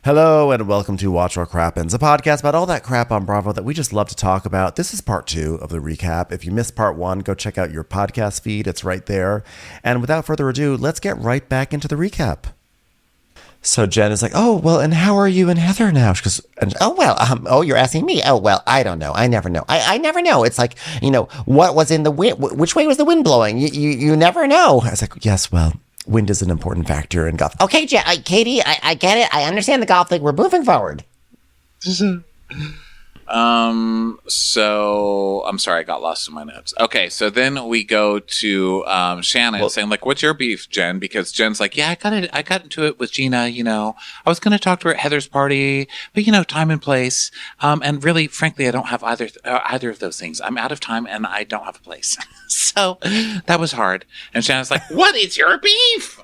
Hello and welcome to Watch or Crappens, a podcast about all that crap on Bravo that we just love to talk about. This is part 2 of the recap. If you missed part 1, go check out your podcast feed. It's right there. And without further ado, let's get right back into the recap. So Jen is like, oh, well, and how are you and Heather now? She goes, you're asking me? Oh, well, I don't know. I never know. I never know. It's like, what was in the wind? Which way was the wind blowing? You never know. I was like, yes, well, wind is an important factor in golf. Okay, Katie, I get it. I understand the golf thing. We're moving forward. So I'm sorry, I got lost in my notes. Okay, so then we go to Shannon saying, like, what's your beef, Jen? Because Jen's like, yeah, I got into it with Gina, I was going to talk to her at Heather's party, but, time and place. And really, frankly, I don't have either of those things. I'm out of time and I don't have a place. So that was hard. And Shannon's like, what is your beef?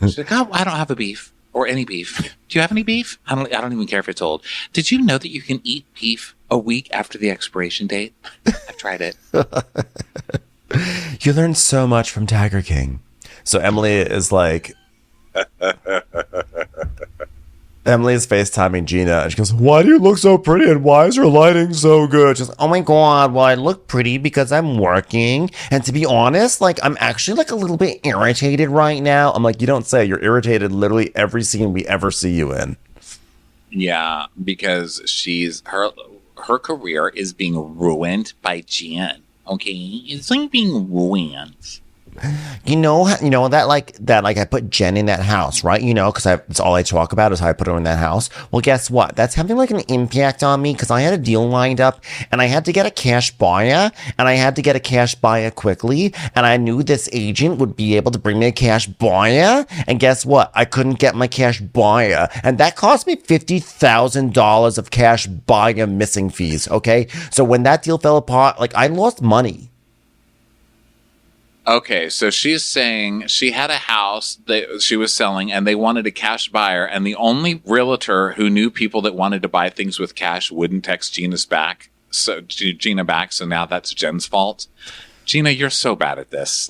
She's like, oh, I don't have a beef. Or any beef. Do you have any beef? I don't even care if it's old. Did you know that you can eat beef a week after the expiration date? I've tried it. You learned so much from Tiger King. So Emily is like... Emily is FaceTiming Gina, and she goes, why do you look so pretty, and why is your lighting so good? She's like, oh my God, well, I look pretty because I'm working. And to be honest, I'm actually a little bit irritated right now. I'm like, you don't say. You're irritated literally every scene we ever see you in. Yeah, because her career is being ruined by Jen. Okay? It's being ruined. I put Jen in that house, right? Because it's all I talk about is how I put her in that house. Well, guess what? That's having an impact on me because I had a deal lined up and I had to get a cash buyer and I had to get a cash buyer quickly. And I knew this agent would be able to bring me a cash buyer. And guess what? I couldn't get my cash buyer. And that cost me $50,000 of cash buyer missing fees. Okay. So when that deal fell apart, I lost money. Okay, so she's saying she had a house that she was selling and they wanted a cash buyer, and the only realtor who knew people that wanted to buy things with cash wouldn't text Gina back. So now that's Jen's fault. Gina, you're so bad at this.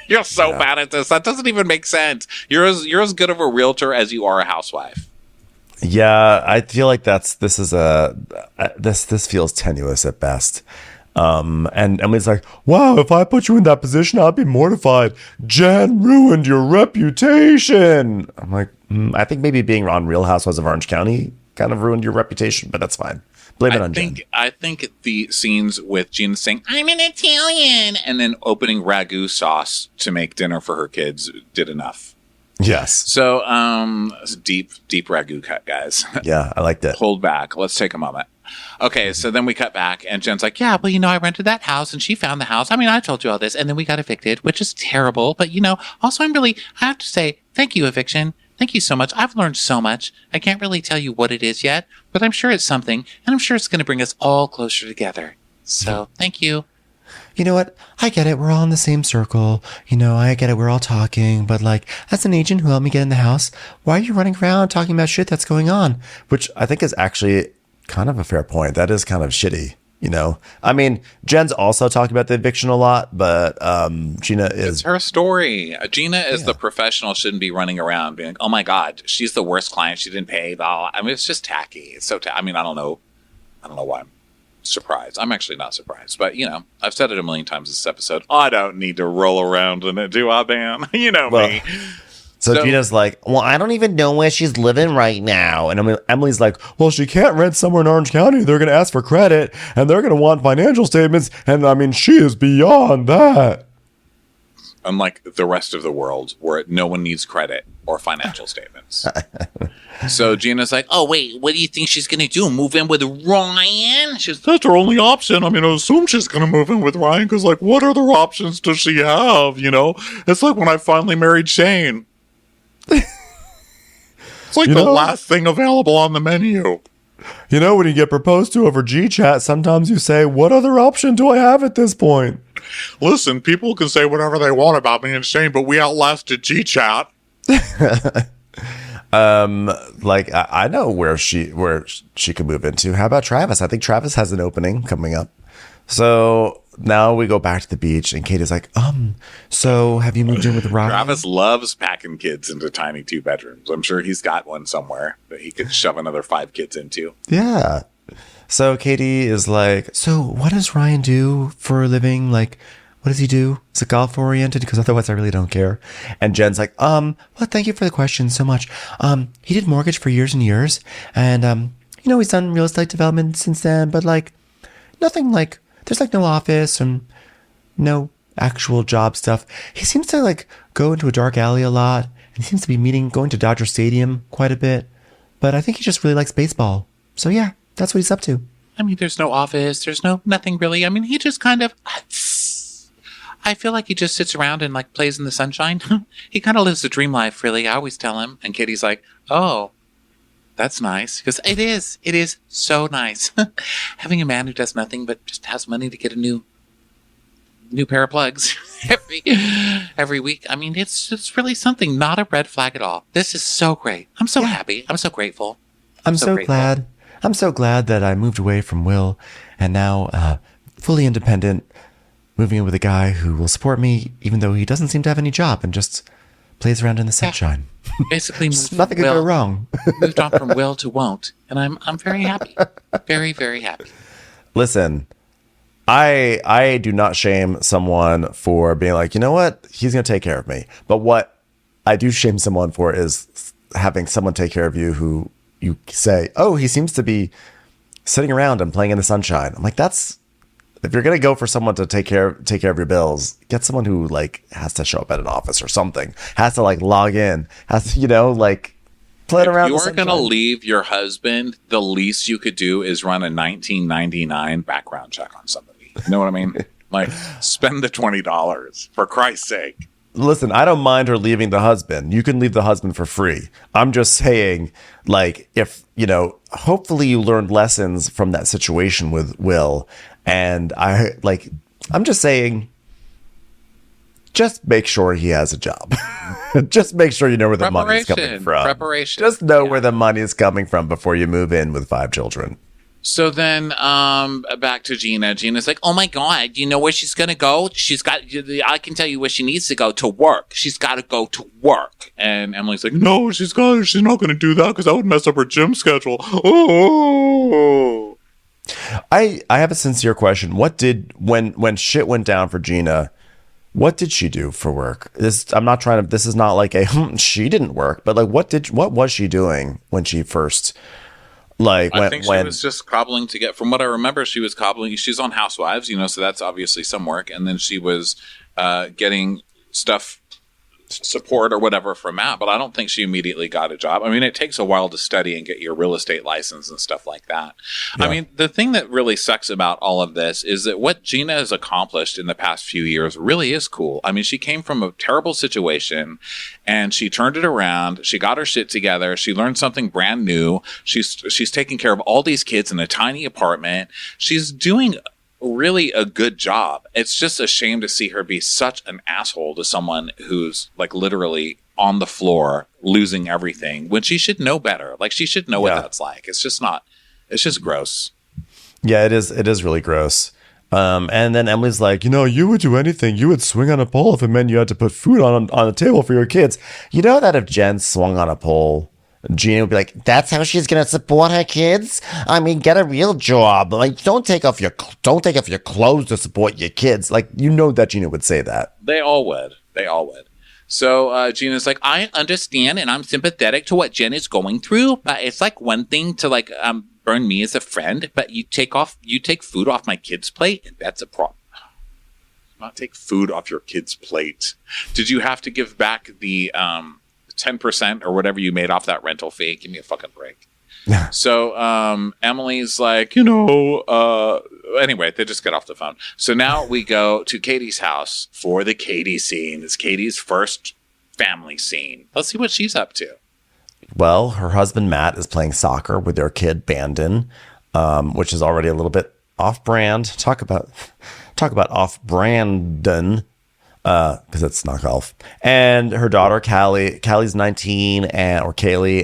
You're so bad at this. That doesn't even make sense. You're as good of a realtor as you are a housewife. Yeah, I feel like this feels tenuous at best. And Emily's like, wow, if I put you in that position, I'd be mortified. Jen ruined your reputation. I'm like, I think maybe being on Real Housewives of Orange County kind of ruined your reputation, but that's fine. Blame it on Jen. I think the scenes with Gina saying, I'm an Italian, and then opening ragu sauce to make dinner for her kids did enough. Yes. So, deep ragu cut, guys. Yeah, I liked it. Hold back. Let's take a moment. Okay, so then we cut back, and Jen's like, yeah, well, I rented that house, and she found the house. I told you all this, and then we got evicted, which is terrible. But, also I have to say, thank you, eviction. Thank you so much. I've learned so much. I can't really tell you what it is yet, but I'm sure it's something, and I'm sure it's going to bring us all closer together. So, thank you. You know what? I get it. We're all in the same circle. I get it. We're all talking. But as an agent who helped me get in the house, why are you running around talking about shit that's going on? Which I think is actually kind of a fair point. That is kind of shitty, Jen's also talking about the eviction a lot, but Gina is... It's her story. Gina is the professional, shouldn't be running around being like, oh my God, she's the worst client. She didn't pay. It's just tacky. It's so I don't know why I'm surprised. I'm actually not surprised, but I've said it a million times this episode. I don't need to roll around in it, do I, Bam? Me. So Gina's like, well, I don't even know where she's living right now. And Emily's like, well, she can't rent somewhere in Orange County. They're going to ask for credit and they're going to want financial statements. And she is beyond that. Unlike the rest of the world where no one needs credit or financial statements. So Gina's like, oh, wait, what do you think she's going to do? Move in with Ryan? That's her only option. I assume she's going to move in with Ryan because, what other options does she have? It's like when I finally married Shane. It's the last thing available on the menu. When you get proposed to over G-Chat, sometimes you say, what other option do I have at this point? Listen, people can say whatever they want about me and Shane, but we outlasted G-Chat. I know where she could move into. How about Travis? I think Travis has an opening coming up. So now we go back to the beach, and Katie's like, so have you moved in with Ryan? Travis loves packing kids into tiny 2 bedrooms. I'm sure he's got one somewhere that he could shove another 5 kids into. Yeah. So Katie is like, so what does Ryan do for a living? Like, what does he do? Is it golf oriented? Because otherwise I really don't care. And Jen's like, well, thank you for the question so much. He did mortgage for years and years. And, he's done real estate development since then, but like nothing like, there's like no office and no actual job stuff. He seems to like go into a dark alley a lot. And he seems to be going to Dodger Stadium quite a bit. But I think he just really likes baseball. So yeah, that's what he's up to. I mean, there's no office. There's nothing really. I mean, he just kind of, I feel like he just sits around and like plays in the sunshine. He kind of lives the dream life, really. I always tell him. And Katie's like, oh, that's nice. Because it is so nice. Having a man who does nothing but just has money to get a new pair of plugs every week. I mean, it's really something. Not a red flag at all. This is so great. I'm so happy. I'm so grateful. I'm so glad. I'm so glad that I moved away from Will and now fully independent, moving in with a guy who will support me even though he doesn't seem to have any job and just plays around in the sunshine. Basically, nothing could go wrong. Moved on from will to won't, and I'm very happy. Very, very happy. Listen, I do not shame someone for being like, you know what? He's going to take care of me. But what I do shame someone for is having someone take care of you who you say, oh, he seems to be sitting around and playing in the sunshine. I'm like, if you're going to go for someone to take care of your bills, get someone who like has to show up at an office or something, has to like log in, has to, like play around. If you're going to leave your husband, the least you could do is run a 1999 background check on somebody. You know what I mean? Like, spend the $20 for Christ's sake. Listen, I don't mind her leaving the husband. You can leave the husband for free. I'm just saying, like, if, hopefully you learned lessons from that situation with Will. And I'm just saying, just make sure he has a job. Just make sure you know where the money's coming from. Preparation. Just know where the money is coming from before you move in with 5 children. So then back to Gina. Gina's like, oh my God, you know where she's going to go? I can tell you where she needs to go, to work. She's got to go to work. And Emily's like, no, she's not going to do that because that would mess up her gym schedule. Oh. I have a sincere question. When shit went down for Gina, what did she do for work? This is not like she didn't work, but like what was she doing when she first I think she was just cobbling to get, from what I remember, she was cobbling. She's on Housewives, so that's obviously some work. And then she was getting stuff, support or whatever from Matt, but I don't think she immediately got a job. I mean, it takes a while to study and get your real estate license and stuff like that. Yeah. I mean, the thing that really sucks about all of this is that what Gina has accomplished in the past few years really is cool. I mean, she came from a terrible situation and she turned it around. She got her shit together. She learned something brand new. She's taking care of all these kids in a tiny apartment. She's doing really a good job. It's just a shame to see her be such an asshole to someone who's like literally on the floor losing everything when she should know better. Like, she should know what that's like. It's just gross. Yeah, it is really gross. And then Emily's like, you would do anything. You would swing on a pole if it meant you had to put food on the table for your kids. You know that if Jen swung on a pole, Gina would be like, that's how she's going to support her kids? I mean, get a real job. Like, don't take off your clothes to support your kids. Like, that Gina would say that. They all would. So Gina's like, I understand and I'm sympathetic to what Jen is going through, but it's like one thing to like burn me as a friend, but you take food off my kid's plate, and that's a problem. Not take food off your kid's plate. Did you have to give back the 10% or whatever you made off that rental fee? Give me a fucking break. So Emily's like, anyway, they just get off the phone. So now we go to Katie's house for the Katie scene. It's Katie's first family scene. Let's see what she's up to. Well, her husband Matt is playing soccer with their kid Bandon, which is already a little bit off-brand. Talk about off-brandon. Because it's not golf. And her daughter Callie, Callie's 19, and Kaylee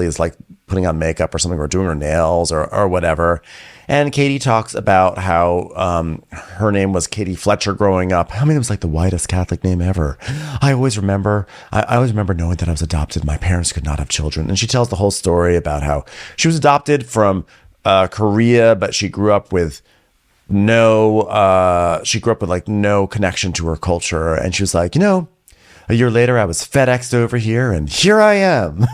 is like putting on makeup or something, or doing her nails or whatever. And Katie talks about how her name was Katie Fletcher growing up. I mean, it was like the whitest Catholic name ever. I always remember knowing that I was adopted. My parents could not have children. And she tells the whole story about how she was adopted from Korea, but she grew up with like no connection to her culture. And she was like, a year later, I was FedExed over here, and here I am.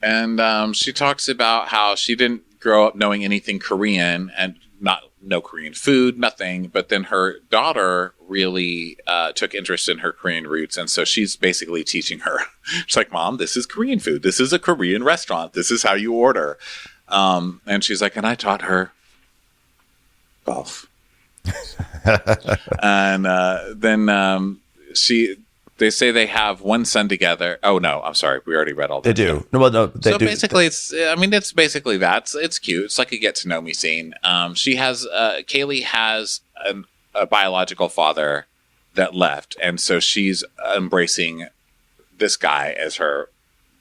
And she talks about how she didn't grow up knowing anything Korean and no Korean food, nothing. But then her daughter really took interest in her Korean roots. And so she's basically teaching her. She's like, Mom, this is Korean food. This is a Korean restaurant. This is how you order. And she's like, and I taught her golf. And then they say they have one son together. Oh no, I'm sorry. We already read all that. They do. No, they so do. Basically, it's basically that. It's cute. It's like a get to know me scene. Kaylee has a biological father that left, and so she's embracing this guy as her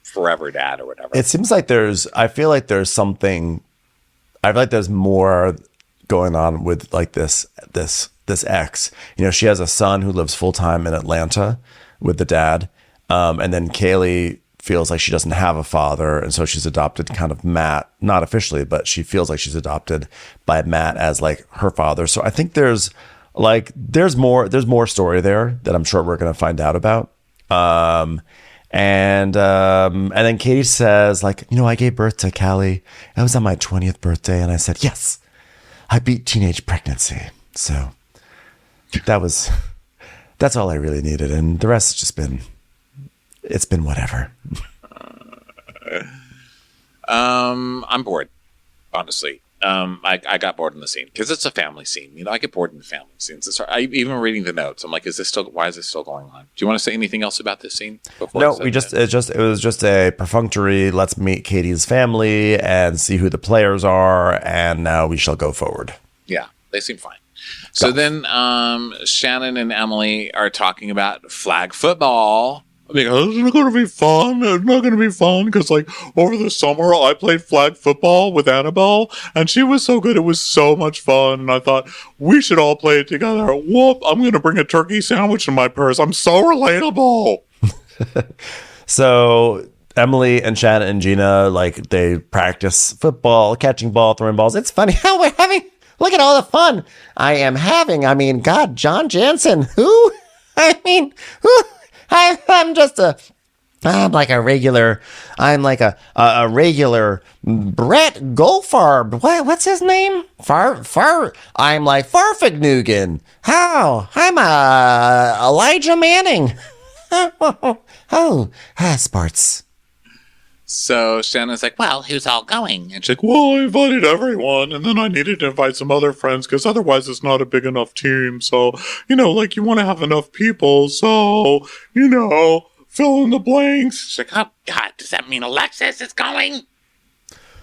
forever dad or whatever. It seems like I feel like there's more going on with like this ex. She has a son who lives full time in Atlanta with the dad. And then Kaylee feels like she doesn't have a father. And so she's adopted kind of Matt, not officially, but she feels like she's adopted by Matt as like her father. So I think there's more story there that I'm sure we're going to find out about. And then Katie says like, I gave birth to Callie. I was on my 20th birthday. And I said, yes, I beat teenage pregnancy. So that's all I really needed. And the rest has just been whatever. I'm bored, honestly. I got bored in the scene because it's a family scene. I get bored in the family scenes. Even reading the notes, I'm like, why is this still going on? Do you want to say anything else about this scene? No, it was just a perfunctory, let's meet Katie's family and see who the players are. And now we shall go forward. Yeah, they seem fine. So then Shannon and Emily are talking about flag football. I'm like, oh, isn't it going to be fun? It's not going to be fun because, like, over the summer, I played flag football with Annabelle, and she was so good. It was so much fun, and I thought, we should all play it together. Whoop, I'm going to bring a turkey sandwich in my purse. I'm so relatable. So Emily and Shannon and Gina, like, they practice football, catching ball, throwing balls. It's funny how we're having... Look at all the fun I am having. I mean, God, John Jansen, who? I mean, who? I'm like a regular Brett Goldfarb. What's his name? I'm like Farfignugan. How? I'm Elijah Manning. Sports. So Shannon's like, well, who's all going? And she's like, well, I invited everyone. And then I needed to invite some other friends because otherwise it's not a big enough team. So, you want to have enough people. So, fill in the blanks. She's like, oh, God, does that mean Alexis is going?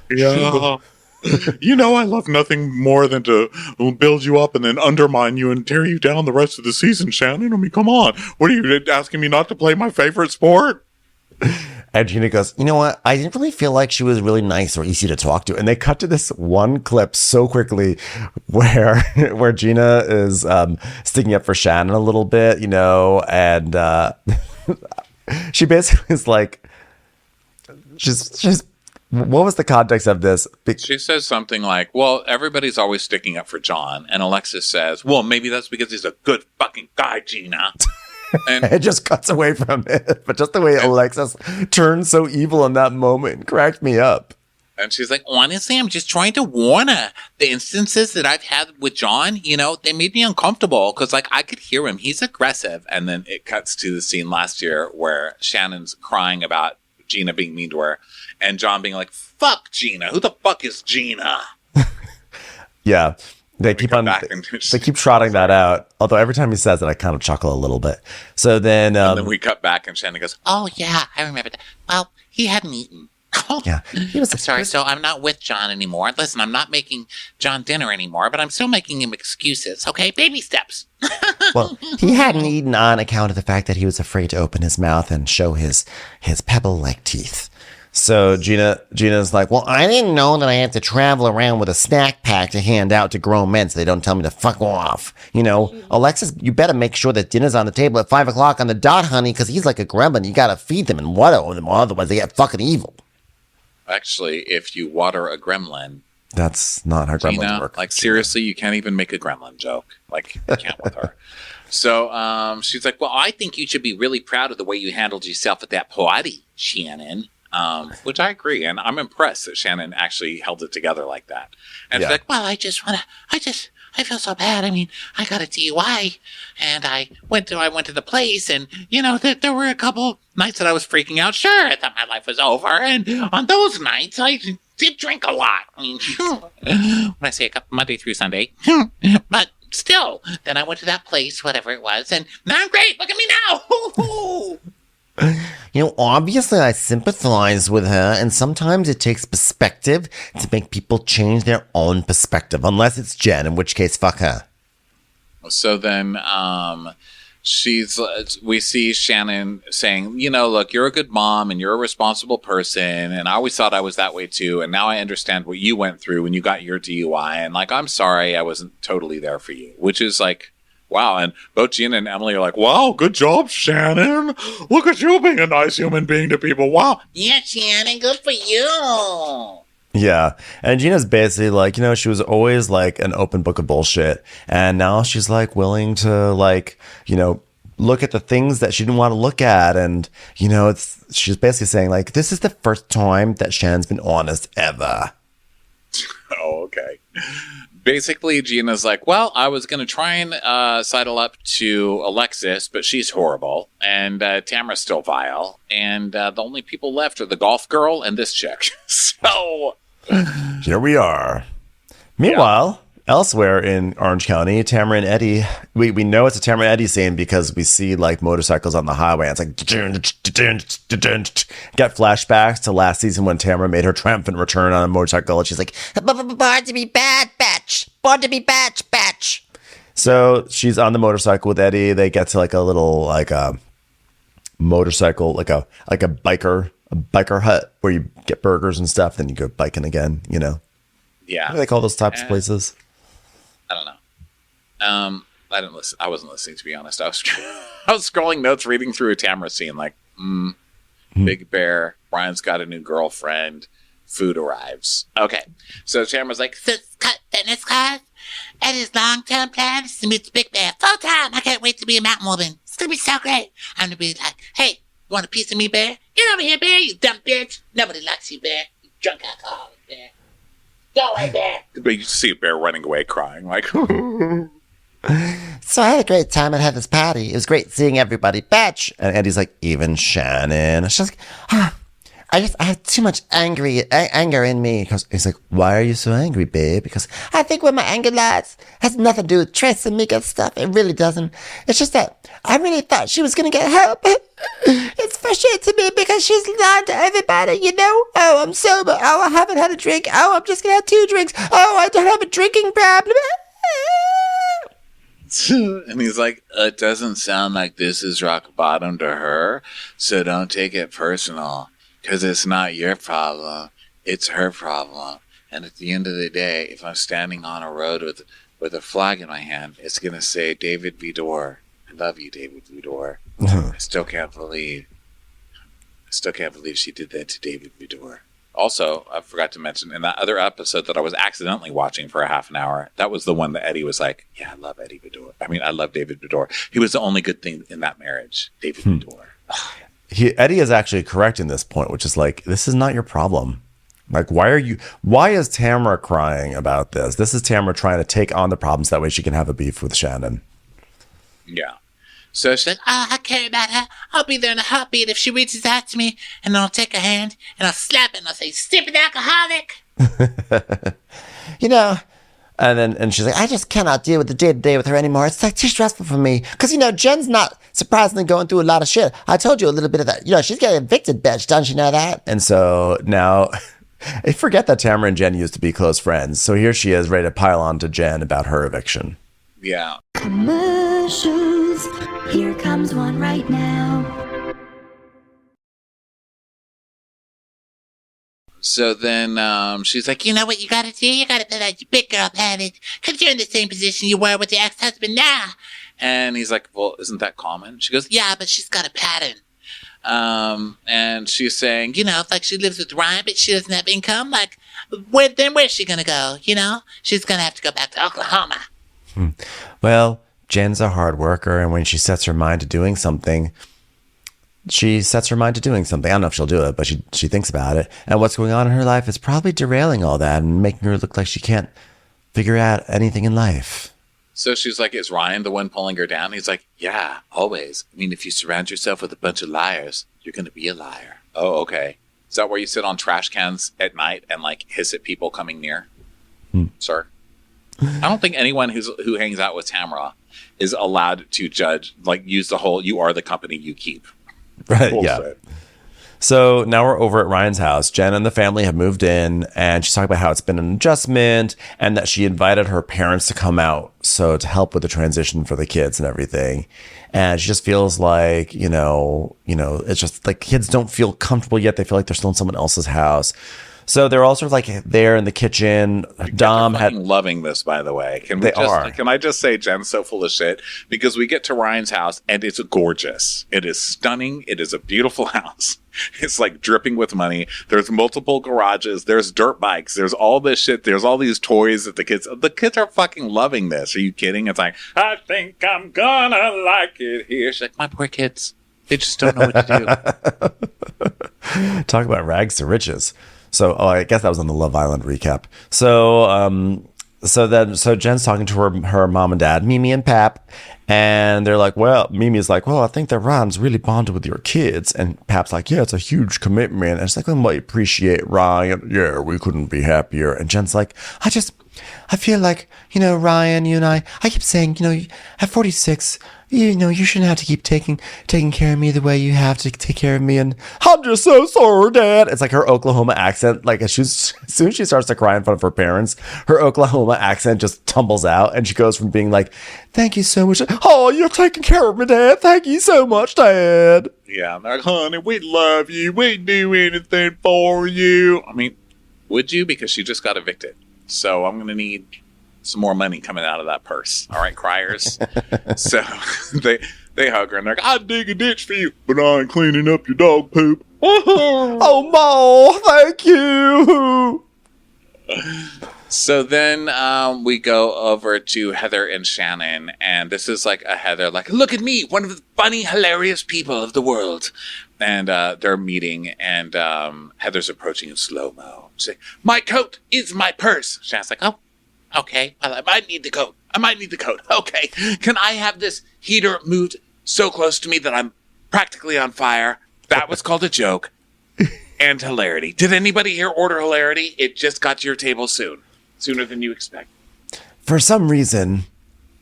Yeah. I love nothing more than to build you up and then undermine you and tear you down the rest of the season, Shannon. I mean, come on. What are you asking me not to play my favorite sport? And Gina goes, you know what? I didn't really feel like she was really nice or easy to talk to. And they cut to this one clip so quickly where Gina is sticking up for Shannon a little bit, and she basically is like, she's what was the context of this? She says something like, well, everybody's always sticking up for John. And Alexis says, well, maybe that's because he's a good fucking guy, Gina. And it just cuts away from it. But just the way Alexis turned so evil in that moment cracked me up. And she's like, honestly, I'm just trying to warn her. The instances that I've had with John, they made me uncomfortable because, I could hear him. He's aggressive. And then it cuts to the scene last year where Shannon's crying about Gina being mean to her and John being like, fuck Gina. Who the fuck is Gina? Yeah. They keep trotting that out. Although every time he says it, I kind of chuckle a little bit. So then... and then we cut back and Shannon goes, oh, yeah, I remember that. Well, he hadn't eaten. Yeah. I'm sorry, so I'm not with John anymore. Listen, I'm not making John dinner anymore, but I'm still making him excuses, okay? Baby steps. Well, he hadn't eaten on account of the fact that he was afraid to open his mouth and show his pebble-like teeth. So, And Shannon's like, well, he hadn't eaten on account of the fact that he was afraid to open his mouth and show his pebble-like teeth. So Shannon's like, well, he hadn't eaten on account of the fact that he was afraid to open his mouth and show his pebble-like teeth. So Gina's like, well, I didn't know that I had to travel around with a snack pack to hand out to grown men so they don't tell me to fuck off. You know, Alexis, you better make sure that dinner's on the table at 5 o'clock on the dot, honey, because he's like a gremlin. You gotta feed them and water them, otherwise they get fucking evil. Actually, if you water a gremlin, that's not how gremlins Gina, work. like, seriously, you can't even make a gremlin joke. Like, you can't with her. So she's like, well, I think you should be really proud of the way you handled yourself at that party, Shannon. Which I agree. And I'm impressed that Shannon actually held it together like that. And she's like, well, I feel so bad. I mean, I got a DUI and I went to the place and, you know, there were a couple nights that I was freaking out. Sure, I thought my life was over. And on those nights, I did drink a lot. I mean, when I say a couple, Monday through Sunday, but still, then I went to that place, whatever it was, and now I'm great. Look at me now. You know, obviously I sympathize with her, and sometimes it takes perspective to make people change their own perspective, unless it's Jen, in which case, fuck her. So then we see Shannon saying, you know, look, you're a good mom and you're a responsible person, and I always thought I was that way too, and now I understand what you went through when you got your DUI, and like, I'm sorry I wasn't totally there for you, which is like, wow. And both Gina and Emily are like, wow, good job, Shannon. Look at you being a nice human being to people. Wow. Yeah, Shannon, good for you. Yeah. And Gina's basically like, you know, she was always like an open book of bullshit. And now she's like willing to like, you know, look at the things that she didn't want to look at. And, you know, she's basically saying like, this is the first time that Shannon's been honest ever. Oh, okay. Basically, Gina's like, well, I was going to try and sidle up to Alexis, but she's horrible. And Tamara's still vile. And the only people left are the golf girl and this chick. So here we are. Meanwhile, elsewhere in Orange County, Tamara and Eddie, we know it's a Tamara and Eddie scene because we see like motorcycles on the highway. And it's like, get flashbacks to last season when Tamara made her triumphant return on a motorcycle. And she's like, born to be bad, bitch. Born to be bitch. So she's on the motorcycle with Eddie. They get to like a little, like a motorcycle, like a biker hut where you get burgers and stuff. Then you go biking again, you know? Yeah. What do they call those types of places? I don't know. I didn't listen. I wasn't listening, to be honest. I was scrolling notes, reading through a Tamara scene, like, Big Bear, Brian's got a new girlfriend, food arrives. Okay. So Tamara's like, fitness class, Eddie's long-term plan is to meet Big Bear full-time. I can't wait to be a mountain woman. It's going to be so great. I'm going to be like, hey, you want a piece of me, Bear? Get over here, Bear, you dumb bitch. Nobody likes you, Bear. You drunk alcoholic, Bear. Go away, Bear. But you see a bear running away crying, like, so I had a great time at Heather's party. It was great seeing everybody, bitch. And Eddie's like, even Shannon. She's like, I have too much anger in me. He's like, why are you so angry, babe? Because I think where my anger lies has nothing to do with Tris and Mika stuff. It really doesn't. It's just that I really thought she was going to get help. It's frustrating to me because she's lying to everybody, you know? Oh, I'm sober. Oh, I haven't had a drink. Oh, I'm just going to have 2 drinks. Oh, I don't have a drinking problem. And he's like, it doesn't sound like this is rock bottom to her, so don't take it personal, because it's not your problem, it's her problem. And at the end of the day, if I'm standing on a road with a flag in my hand, it's going to say, David Vidor. I love you, David Vidor. I still can't believe she did that to David Vidor. Also, I forgot to mention, in that other episode that I was accidentally watching for a half an hour, that was the one that Eddie was like, yeah, I love Eddie Vidor. I mean, I love David Vidor. He was the only good thing in that marriage, David Vidor. Eddie is actually correct in this point, which is like, this is not your problem. Like, why is Tamara crying about this? This is Tamara trying to take on the problems. That way she can have a beef with Shannon. Yeah. So she's like, I care about her. I'll be there in a heartbeat if she reaches out to me, and then I'll take her hand and I'll slap it and I'll say, stupid alcoholic. You know, and she's like, I just cannot deal with the day-to-day with her anymore. It's like too stressful for me. Because, you know, Jen's not surprisingly going through a lot of shit. I told you a little bit of that. You know, she's getting evicted, bitch. Don't you know that? And so now, I forget that Tamara and Jen used to be close friends. So here she is ready to pile on to Jen about her eviction. Yeah. Commercials. Here comes one right now. So then she's like, you know what you got to do? You got to put on your big girl panties because you're in the same position you were with your ex-husband now. And he's like, well, isn't that common? She goes, yeah, but she's got a pattern. And she's saying, you know, like she lives with Ryan, but she doesn't have income. Like, where's she going to go? You know, she's going to have to go back to Oklahoma. Well, Jen's a hard worker, and when she sets her mind to doing something, I don't know if she'll do it, but she thinks about it. And what's going on in her life is probably derailing all that and making her look like she can't figure out anything in life. So she's like, is Ryan the one pulling her down? He's like, yeah, always. I mean, if you surround yourself with a bunch of liars, you're going to be a liar. Oh, okay. Is that where you sit on trash cans at night and like hiss at people coming near? Sir? I don't think anyone who hangs out with Tamara is allowed to judge, like use the whole, you are the company you keep. Right, Bullshit. yeah. So now we're over at Ryan's house. Jen and the family have moved in, and she's talking about how it's been an adjustment and that she invited her parents to come out to help with the transition for the kids and everything. And she just feels like, you know, it's just like kids don't feel comfortable yet. They feel like they're still in someone else's house. So they're all sort of like there in the kitchen. Dom had loving this, by the way. Can I just say Jen's so full of shit? Because we get to Ryan's house and it's gorgeous. It is stunning. It is a beautiful house. It's like dripping with money. There's multiple garages. There's dirt bikes. There's all this shit. There's all these toys that the kids are fucking loving this. Are you kidding? It's like, I think I'm gonna like it here. She's like, my poor kids. They just don't know what to do. Talk about rags to riches. So, I guess that was on the Love Island recap. So Jen's talking to her mom and dad, Mimi and Pap, and they're like, Mimi's like, I think that Ryan's really bonded with your kids. And Pap's like, yeah, it's a huge commitment. And it's like, we appreciate Ryan. Yeah, we couldn't be happier. And Jen's like, I feel like, Ryan, you and I keep saying, at 46, you shouldn't have to keep taking care of me the way you have to take care of me. And I'm just so sorry, Dad. It's like her Oklahoma accent. Like as soon as she starts to cry in front of her parents, her Oklahoma accent just tumbles out. And she goes from being like, thank you so much. Oh, you're taking care of me, Dad. Thank you so much, Dad. Yeah, I'm like, honey, we love you. We'd do anything for you. I mean, would you? Because she just got evicted. So I'm going to need some more money coming out of that purse. All right, criers. So they hug her and they're like, I'd dig a ditch for you, but I ain't cleaning up your dog poop. Oh, Ma, thank you. So then we go over to Heather and Shannon, and this is like a Heather, like, look at me, one of the funny, hilarious people of the world. And they're meeting, and Heather's approaching in slow-mo. She's like, my coat is my purse. Shannon's like, oh, okay, well, I might need the coat. Okay, can I have this heater moved so close to me that I'm practically on fire? That was called a joke. And hilarity. Did anybody here order hilarity? It just got to your table sooner than you expect. For some reason,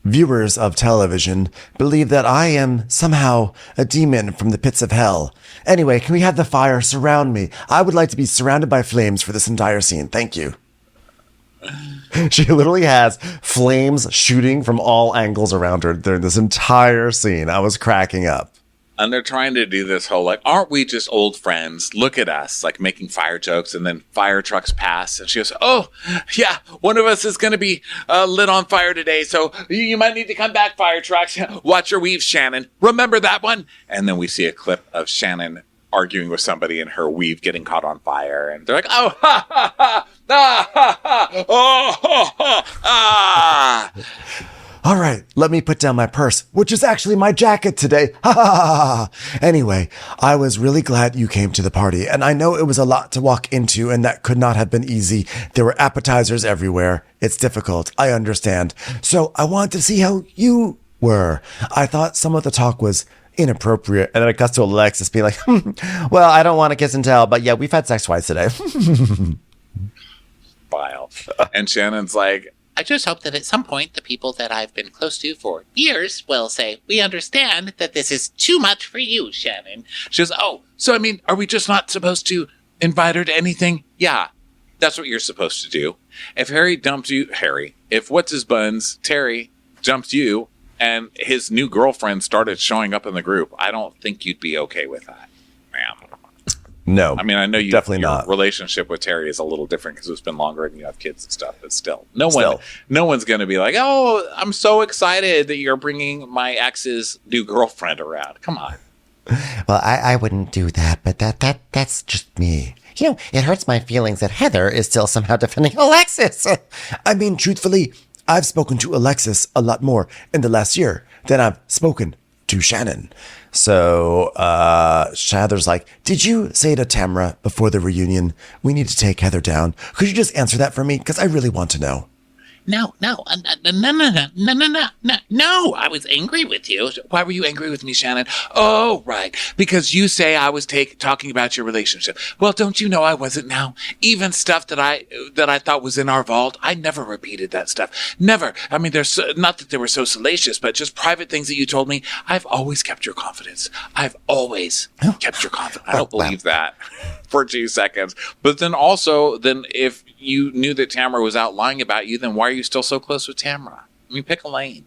viewers of television believe that I am somehow a demon from the pits of hell. Anyway, can we have the fire surround me? I would like to be surrounded by flames for this entire scene. Thank you. She literally has flames shooting from all angles around her during this entire scene. I was cracking up. And they're trying to do this whole, like, aren't we just old friends? Look at us, like making fire jokes, and then fire trucks pass. And she goes, oh, yeah, one of us is going to be lit on fire today, so you might need to come back, fire trucks. Watch your weave, Shannon. Remember that one? And then we see a clip of Shannon arguing with somebody and her weave getting caught on fire. And they're like, oh, ha, ha, ha, ah, ha, ha, oh, ha, ha, ah. All right, let me put down my purse, which is actually my jacket today. Ha ha ha ha. Anyway, I was really glad you came to the party, and I know it was a lot to walk into, and that could not have been easy. There were appetizers everywhere. It's difficult. I understand. So I wanted to see how you were. I thought some of the talk was inappropriate. And then it cuts to Alexis being like, well, I don't want to kiss and tell, but yeah, we've had sex twice today. Vile. And Shannon's like, I just hope that at some point the people that I've been close to for years will say, we understand that this is too much for you, Shannon. She goes, oh, so I mean, are we just not supposed to invite her to anything? Yeah, that's what you're supposed to do. If if what's-his-buns, Terry, jumped you and his new girlfriend started showing up in the group, I don't think you'd be okay with that, ma'am. No. I mean, I know you definitely your not. relationship with Terry is a little different because it's been longer and you have kids and stuff, but still. No one's going to be like, "Oh, I'm so excited that you're bringing my ex's new girlfriend around." Come on. Well, I wouldn't do that, but that's just me. You know, it hurts my feelings that Heather is still somehow defending Alexis. I mean, truthfully, I've spoken to Alexis a lot more in the last year than I've spoken to Shannon. So Heather's like, did you say to Tamara before the reunion, we need to take Heather down? Could you just answer that for me? Because I really want to know. No. I was angry with you. Why were you angry with me, Shannon? Oh, right. Because you say I was talking about your relationship. Well, don't you know I wasn't now? Even stuff that I thought was in our vault, I never repeated that stuff. Never. I mean, there's not that they were so salacious, but just private things that you told me. I've always kept your confidence. I've always kept your confidence. I don't believe that for 2 seconds. But then also, if you knew that Tamara was out lying about you, then why are you still so close with Tamara? I mean, pick a lane.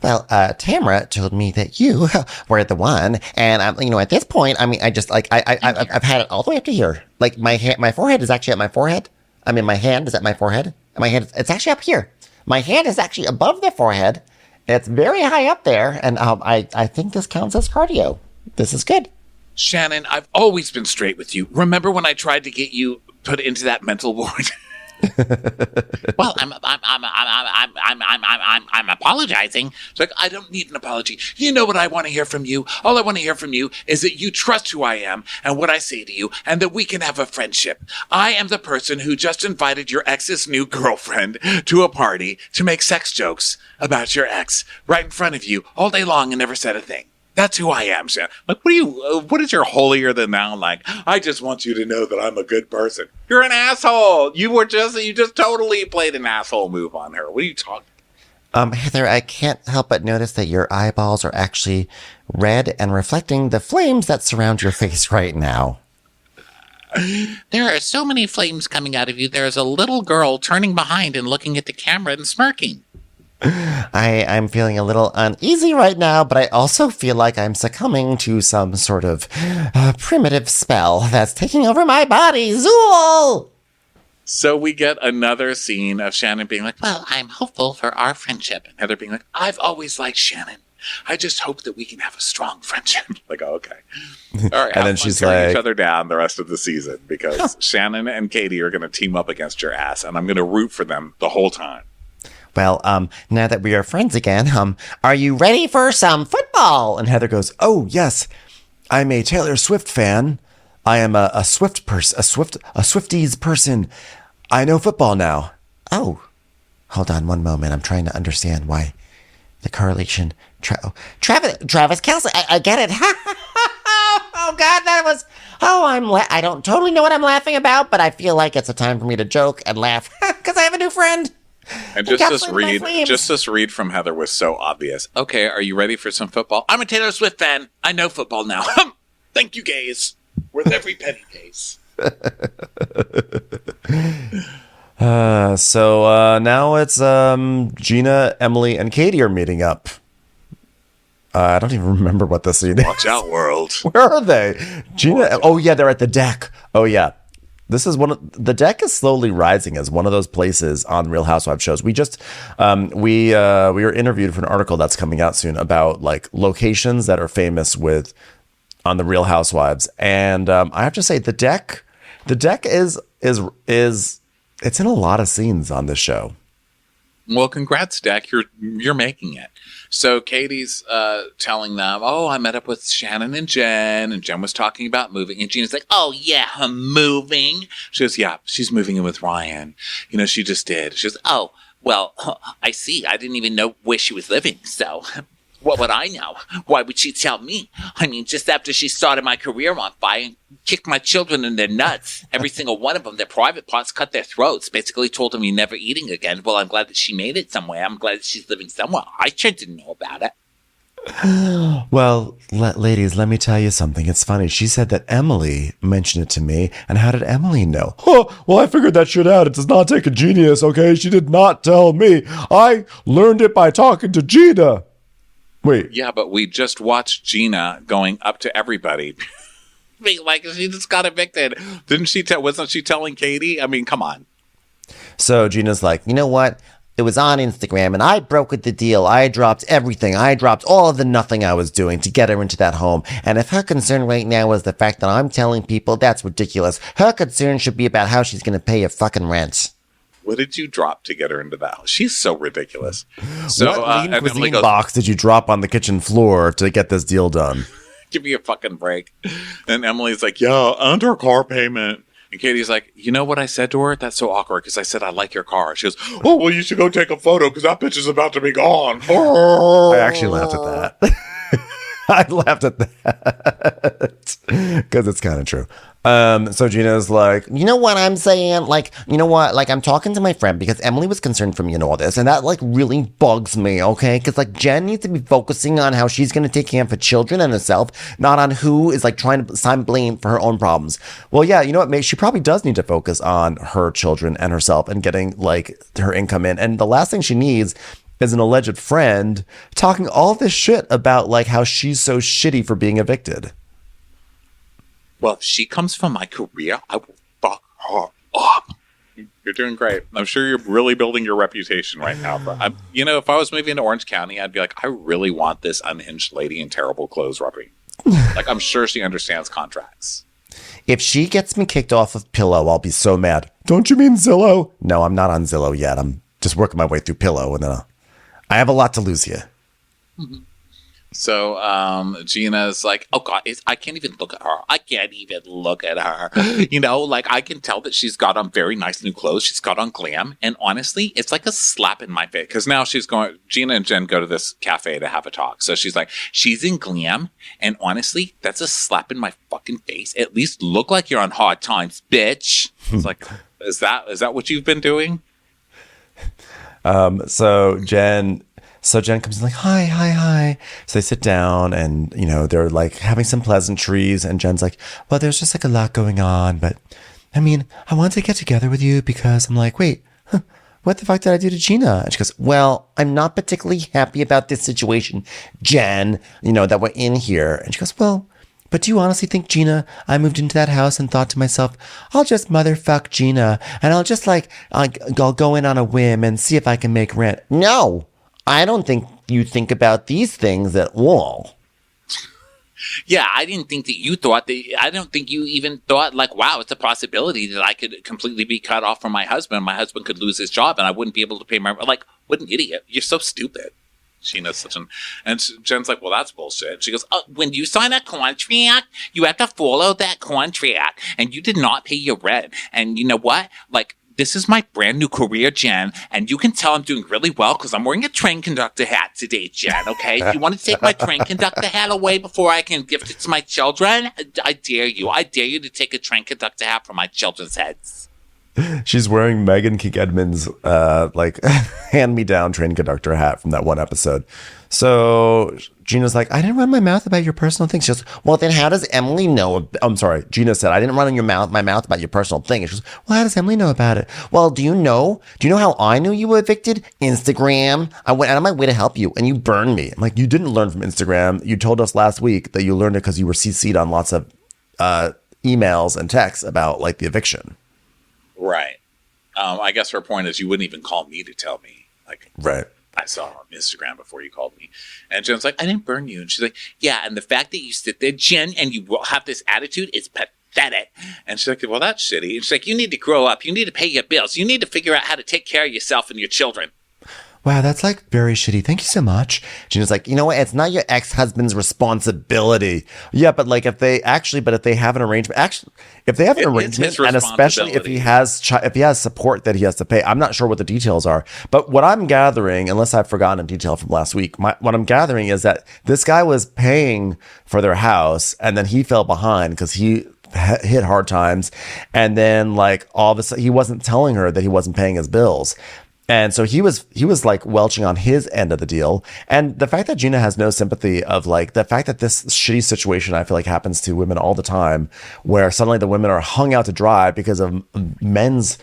Well, Tamara told me that you were the one, and at this point, I mean, I just I've had it all the way up to here. Like my forehead is actually at my forehead. I mean, my hand is at my forehead. My hand, it's actually up here. My hand is actually above the forehead. It's very high up there, and I think this counts as cardio. This is good. Shannon, I've always been straight with you. Remember when I tried to get you put into that mental ward? Well, I'm apologizing. It's like, I don't need an apology. You know what I want to hear from you? All I want to hear from you is that you trust who I am and what I say to you, and that we can have a friendship. I am the person who just invited your ex's new girlfriend to a party to make sex jokes about your ex right in front of you all day long and never said a thing. That's who I am, Shannon. Like, what is your holier than thou like? I just want you to know that I'm a good person. You're an asshole. You just totally played an asshole move on her. What are you talking about? Heather, I can't help but notice that your eyeballs are actually red and reflecting the flames that surround your face right now. There are so many flames coming out of you. There's a little girl turning behind and looking at the camera and smirking. I'm feeling a little uneasy right now, but I also feel like I'm succumbing to some sort of primitive spell that's taking over my body. Zool! So we get another scene of Shannon being like, well, I'm hopeful for our friendship. And Heather being like, I've always liked Shannon. I just hope that we can have a strong friendship. Like, oh, okay. All right. And then she's like, each other down the rest of the season because Shannon and Katie are going to team up against your ass, and I'm going to root for them the whole time. Well, now that we are friends again, are you ready for some football? And Heather goes, oh, yes, I'm a Taylor Swift fan. I am a Swifties person. I know football now. Oh, hold on one moment. I'm trying to understand why the correlation. Travis Kelce, I get it. Oh, God, that was... I don't totally know what I'm laughing about, but I feel like it's a time for me to joke and laugh because I have a new friend. And just this read from Heather was so obvious. Okay, are you ready for some football? I'm a Taylor Swift fan. I know football now. Thank you, gays. Worth every penny, gays. So now it's Gina, Emily, and Katie are meeting up. I don't even remember what the scene is. Watch out, world. Where are they? Gina. Oh, yeah, they're at the deck. Oh, yeah. This is the deck is slowly rising as one of those places on Real Housewives shows. We just, we were interviewed for an article that's coming out soon about like locations that are famous on the Real Housewives. And I have to say the deck is it's in a lot of scenes on this show. Well, congrats, Deck. You're making it. So Katie's telling them, oh, I met up with Shannon and Jen was talking about moving. And Gina's like, oh, yeah, moving. She goes, yeah, she's moving in with Ryan. You know, she just did. She goes, oh, well, I see. I didn't even know where she was living. So what would I know? Why would she tell me? I mean, just after she started my career on fire and kicked my children in their nuts, every single one of them, their private parts, cut their throats, basically told them you're never eating again. Well, I'm glad that she made it somewhere. I'm glad that she's living somewhere. I sure didn't know about it. Well, ladies, let me tell you something. It's funny. She said that Emily mentioned it to me. And how did Emily know? Oh, well, I figured that shit out. It does not take a genius, okay? She did not tell me. I learned it by talking to Gina. Wait. Yeah, but we just watched Gina going up to everybody Being like, she just got evicted. Didn't she wasn't she telling Katie? I mean, come on. So Gina's like, you know what? It was on Instagram and I brokered the deal. I dropped everything. I dropped all of the nothing I was doing to get her into that home. And if her concern right now is the fact that I'm telling people, that's ridiculous. Her concern should be about how she's going to pay her fucking rent. What did you drop to get her into that house? She's so ridiculous. So, what lean and Emily cuisine goes, box did you drop on the kitchen floor to get this deal done? give me a fucking break. And Emily's like, yeah, under car payment. And Katie's like, you know what I said to her? That's so awkward because I said, I like your car. She goes, oh, well, you should go take a photo because that bitch is about to be gone. I actually laughed at that. I laughed at that because it's kind of true. So Gina's like, you know what I'm saying? Like, you know what? Like, I'm talking to my friend because Emily was concerned for me and all this. And that, like, really bugs me, okay? Because, like, Jen needs to be focusing on how she's going to take care of her children and herself, not on who is, like, trying to assign blame for her own problems. Well, yeah, you know what? She probably does need to focus on her children and herself and getting, like, her income in. And the last thing she needs is an alleged friend talking all this shit about, like, how she's so shitty for being evicted. Well, if she comes from my career, I will fuck her up. You're doing great. I'm sure you're really building your reputation right now. But you know, if I was moving to Orange County, I'd be like, I really want this unhinged lady in terrible clothes rubbing. Like, I'm sure she understands contracts. If she gets me kicked off of Pillow, I'll be so mad. Don't you mean Zillow? No, I'm not on Zillow yet. I'm just working my way through Pillow, and then I have a lot to lose here. Mm-hmm. So Gina's like, oh God, I can't even look at her. I can't even look at her. You know, like, I can tell that she's got on very nice new clothes. She's got on glam. And honestly, it's like a slap in my face. Because now Gina and Jen go to this cafe to have a talk. So she's like, she's in glam. And honestly, that's a slap in my fucking face. At least look like you're on Hard Times, bitch. It's like, is that what you've been doing? So Jen comes in like, hi. So they sit down and, you know, they're like having some pleasantries. And Jen's like, well, there's just like a lot going on. But I mean, I want to get together with you because I'm like, wait, what the fuck did I do to Gina? And she goes, well, I'm not particularly happy about this situation, Jen, you know, that we're in here. And she goes, well, but do you honestly think, Gina, I moved into that house and thought to myself, I'll just motherfuck Gina and I'll just like, I'll go in on a whim and see if I can make rent. No. I don't think you think about these things at all. Yeah, I didn't think that you thought that. I don't think you even thought, like, wow, it's a possibility that I could completely be cut off from my husband. My husband could lose his job and I wouldn't be able to pay my, like, what an idiot. You're so stupid. Gina's such an, and Jen's like, well, that's bullshit. She goes, oh, when you sign a contract, you have to follow that contract and you did not pay your rent. And you know what? Like, this is my brand new career, Jen, and you can tell I'm doing really well because I'm wearing a train conductor hat today, Jen, okay? You want to take my train conductor hat away before I can gift it to my children? I dare you. I dare you to take a train conductor hat from my children's heads. She's wearing Megan King Edmonds' like hand-me-down train conductor hat from that one episode. So Gina's like, I didn't run my mouth about your personal things. She goes, well, then how does Emily know? I'm sorry. Gina said, I didn't run my mouth about your personal thing. She goes, well, how does Emily know about it? Well, do you know how I knew you were evicted? Instagram. I went out of my way to help you and you burned me. I'm like, you didn't learn from Instagram. You told us last week that you learned it because you were CC'd on lots of emails and texts about like the eviction. Right. I guess her point is you wouldn't even call me to tell me. Like, right. I saw on Instagram before you called me. And Jen's like, I didn't burn you. And she's like, yeah, and the fact that you sit there, Jen, and you have this attitude is pathetic. And she's like, well, that's shitty. And she's like, you need to grow up. You need to pay your bills. You need to figure out how to take care of yourself and your children. Wow, that's like very shitty. Thank you so much. Gina's like, you know what? It's not your ex-husband's responsibility. Yeah, but like if they have an arrangement, and especially if he has support that he has to pay. I'm not sure what the details are, but what I'm gathering, unless I've forgotten a detail from last week, what I'm gathering is that this guy was paying for their house and then he fell behind because he hit hard times, and then like all of a sudden he wasn't telling her that he wasn't paying his bills. And so he was like welching on his end of the deal. And the fact that Gina has no sympathy of like the fact that this shitty situation, I feel like happens to women all the time, where suddenly the women are hung out to dry because of men's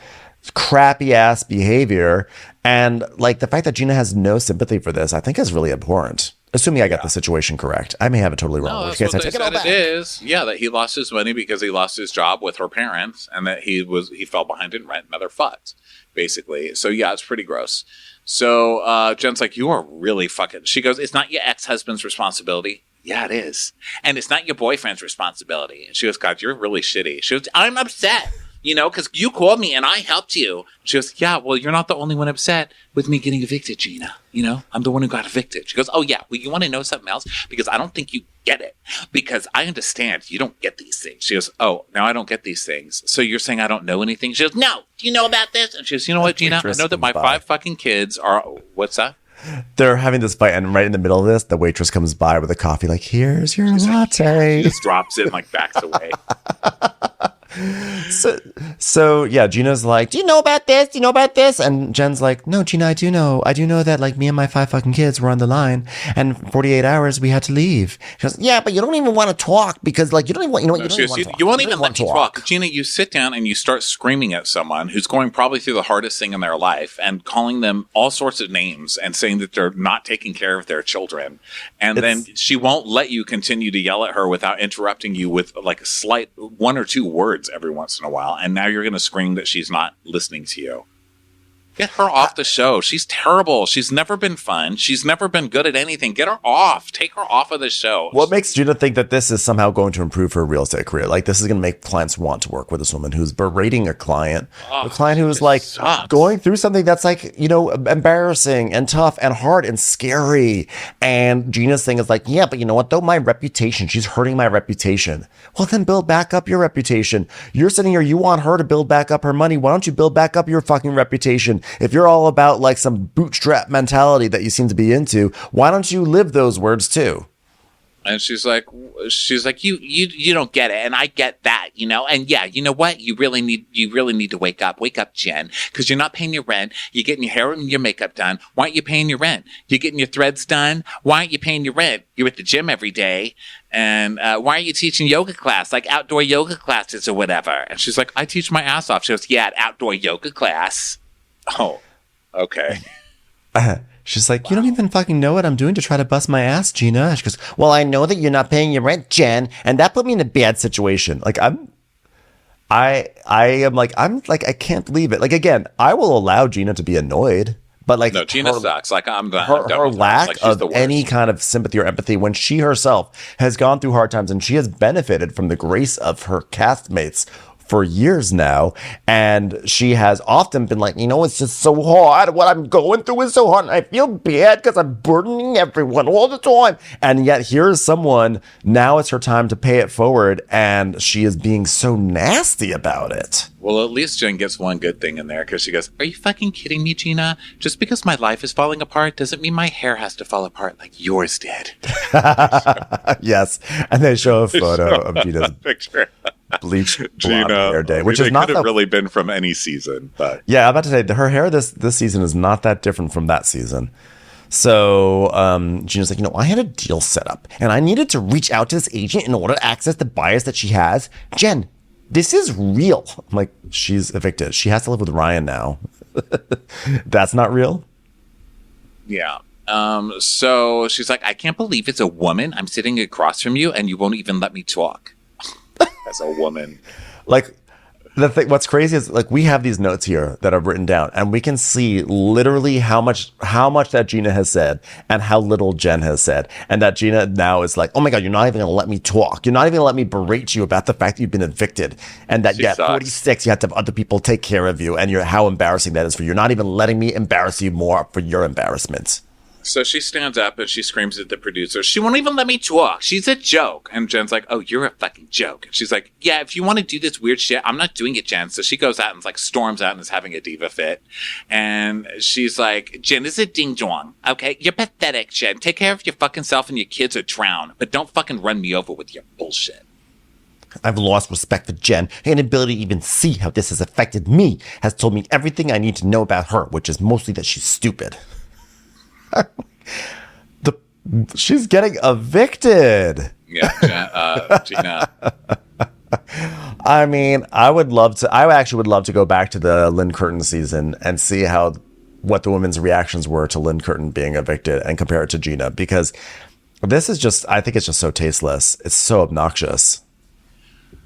crappy ass behavior. And like the fact that Gina has no sympathy for this, I think is really abhorrent. Assuming I got the situation correct. I may have it totally wrong. No, In that's which case what I they take it all said back. it is. Yeah, that he lost his money because he lost his job with her parents, and that he fell behind in rent, and they're fucked, basically. So yeah, it's pretty gross. So Jen's like, you are really fucking. She goes, it's not your ex-husband's responsibility. Yeah, it is, and it's not your boyfriend's responsibility. And she goes, God, you're really shitty. She goes, I'm upset. Because you called me and I helped you. She goes, yeah, well, you're not the only one upset with me getting evicted, Gina. I'm the one who got evicted. She goes, oh, yeah, well, you want to know something else? Because I don't think you get it. Because I understand you don't get these things. She goes, oh, now I don't get these things. So you're saying I don't know anything? She goes, no, do you know about this? And she goes, you know what, Gina? I know that my 5 fucking kids are, what's that? They're having this fight, and right in the middle of this, the waitress comes by with a coffee, like, here's your latte. She just drops it and backs away. So yeah, Gina's like, do you know about this? Do you know about this? And Jen's like, no, Gina, I do know. I do know that me and my 5 fucking kids were on the line, and 48 hours we had to leave. She goes, yeah, but you don't even want to talk because you don't even want, you don't even want to talk. You won't even let me talk. Gina, you sit down and you start screaming at someone who's going probably through the hardest thing in their life and calling them all sorts of names and saying that they're not taking care of their children. And then she won't let you continue to yell at her without interrupting you with a slight 1 or 2 words every once in a while, and now you're going to scream that she's not listening to you. Get her off the show. She's terrible. She's never been fun. She's never been good at anything. Get her off. Take her off of the show. What makes Gina think that this is somehow going to improve her real estate career? This is going to make clients want to work with this woman who's berating a client who's sucks. going through something that's embarrassing and tough and hard and scary. And Gina's thing is yeah, but you know what though? My reputation, she's hurting my reputation. Well, then build back up your reputation. You're sitting here, you want her to build back up her money. Why don't you build back up your fucking reputation? If you're all about some bootstrap mentality that you seem to be into, why don't you live those words too? And she's like, you don't get it, and I get that, And yeah, you know what? You really need to wake up, Jen, because you're not paying your rent. You're getting your hair and your makeup done. Why aren't you paying your rent? You're getting your threads done. Why aren't you paying your rent? You're at the gym every day, and why aren't you teaching yoga class, outdoor yoga classes or whatever? And she's like, I teach my ass off. She goes, yeah, at outdoor yoga class. Oh, okay. She's like, you don't even fucking know what I'm doing to try to bust my ass, Gina. She goes, well, I know that you're not paying your rent, Jen, and that put me in a bad situation. I can't believe it. Again, I will allow Gina to be annoyed, but no, Gina sucks. I'm done. Her lack of any kind of sympathy or empathy when she herself has gone through hard times and she has benefited from the grace of her castmates for years now, and she has often been it's just so hard. What I'm going through is so hard, and I feel bad because I'm burdening everyone all the time. And yet here's someone, now it's her time to pay it forward, and she is being so nasty about it. Well, at least Jen gets one good thing in there, because she goes, are you fucking kidding me, Gina? Just because my life is falling apart doesn't mean my hair has to fall apart like yours did. Yes, and they show a photo of Gina's picture. Bleached blonde hair day, which is not could have really been from any season. But yeah, I'm about to say her hair this season is not that different from that season. So Gina's like, I had a deal set up, and I needed to reach out to this agent in order to access the buyers that she has. Jen, this is real. I'm like, she's evicted. She has to live with Ryan now. That's not real. Yeah. So she's like, I can't believe it's a woman. I'm sitting across from you, and you won't even let me talk. As a woman. What's crazy is we have these notes here that are written down, and we can see literally how much that Gina has said and how little Jen has said. And that Gina now is like, oh my God, you're not even going to let me talk. You're not even going to let me berate you about the fact that you've been evicted. And that at 46, you have to have other people take care of you. And how embarrassing that is for you. You're not even letting me embarrass you more for your embarrassment. So she stands up and she screams at the producer, she won't even let me talk. She's a joke. And Jen's like, oh, you're a fucking joke. And she's like, yeah, if you want to do this weird shit, I'm not doing it, Jen. So she goes out and storms out and is having a diva fit. And she's like, Jen is a ding dong. Okay, you're pathetic, Jen. Take care of your fucking self and your kids or drown. But don't fucking run me over with your bullshit. I've lost respect for Jen. Her inability to even see how this has affected me has told me everything I need to know about her, which is mostly that she's stupid. She's getting evicted. Yeah, Gina. I mean, I actually would love to go back to the Lynn Curtin season and see how what the women's reactions were to Lynn Curtin being evicted and compare it to Gina, because this is just, I think it's just so tasteless. It's so obnoxious.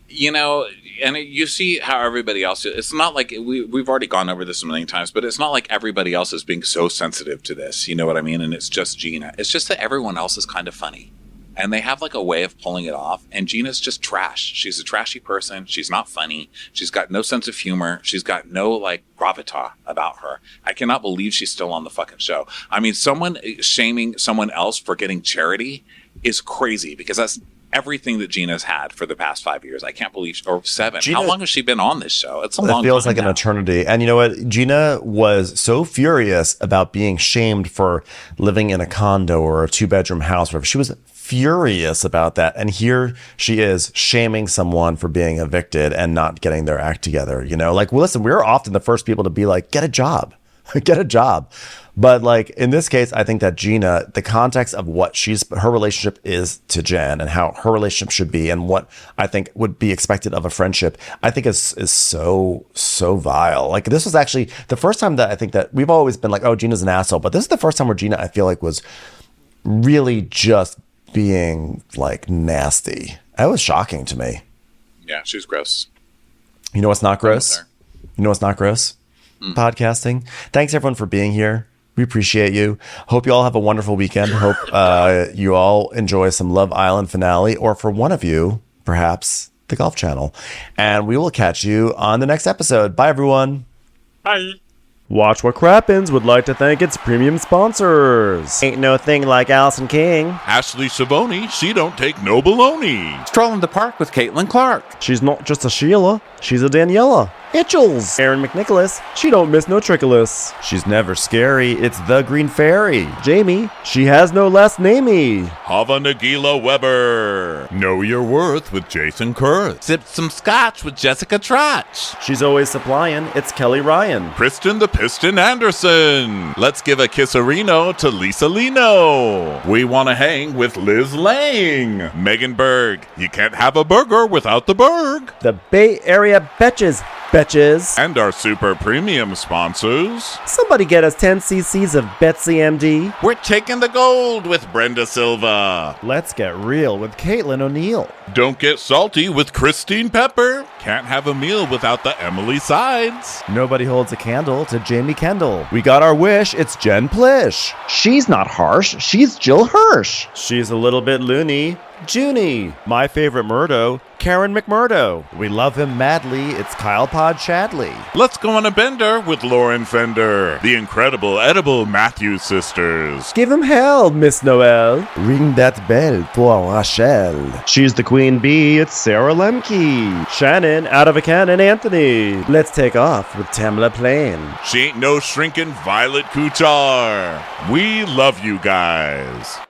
You know, and you see how everybody else is. It's not like we've already gone over this a million times, but it's not like everybody else is being so sensitive to this. You know what I mean? And it's just Gina. It's just that everyone else is kind of funny. And they have like a way of pulling it off. And Gina's just trash. She's a trashy person. She's not funny. She's got no sense of humor. She's got no like gravitas about her. I cannot believe she's still on the fucking show. I mean, someone shaming someone else for getting charity is crazy, because that's everything that Gina's had for the past 5 years. I can't believe, or 7. How long has she been on this show? It's a long time. It feels like an eternity. And you know what? Gina was so furious about being shamed for living in a condo or a 2-bedroom house. She was furious about that. And here she is shaming someone for being evicted and not getting their act together. You know, like, well, listen, we're often the first people to be like, get a job, get a job. But like in this case, I think that Gina, the context of what her relationship is to Jen and how her relationship should be and what I think would be expected of a friendship, I think is so vile. Like, this was actually the first time that I think that we've always been like, oh, Gina's an asshole. But this is the first time where Gina, I feel like, was really just being like nasty. That was shocking to me. Yeah, she's gross. You know what's not gross? You know what's not gross? Podcasting. Thanks everyone for being here. We appreciate you. Hope you all have a wonderful weekend. Hope you all enjoy some Love Island finale, or for one of you, perhaps the Golf Channel. And we will catch you on the next episode. Bye, everyone. Bye. Watch What Crappens would like to thank its premium sponsors. Ain't no thing like Allison King. Ashley Savoni, she don't take no baloney. Stroll in the park with Caitlin Clark. She's not just a Sheila, she's a Daniela. Itchels. Aaron McNicholas, she don't miss no trickolas. She's never scary, it's the Green Fairy. Jamie, she has no last namey. Hava Nagila Weber. Know your worth with Jason Kurth. Sip some scotch with Jessica Trotch. She's always supplying, it's Kelly Ryan. Kristen the Piston Anderson. Let's give a kisserino to Lisa Lino. We want to hang with Liz Lang. Megan Berg. You can't have a burger without the Berg. The Bay Area Betches. And our super premium sponsors. Somebody get us 10 cc's of Betsy MD. We're taking the gold with Brenda Silva. Let's get real with Caitlin O'Neill. Don't get salty with Christine Pepper. Can't have a meal without the Emily Sides. Nobody holds a candle to Jamie Kendall. We got our wish, it's Jen Plish. She's not harsh, she's Jill Hirsch. She's a little bit loony. Junie. My favorite Murdo, Karen McMurdo. We love him madly, it's Kyle Pod Shadley. Let's go on a bender with Lauren Fender. The incredible edible Matthews sisters. Give him hell, Miss Noel. Ring that bell for Rachel. She's the queen bee, it's Sarah Lemke. Shannon, out of a cannon, Anthony. Let's take off with Tamla Plain. She ain't no shrinking Violet Kuchar. We love you guys.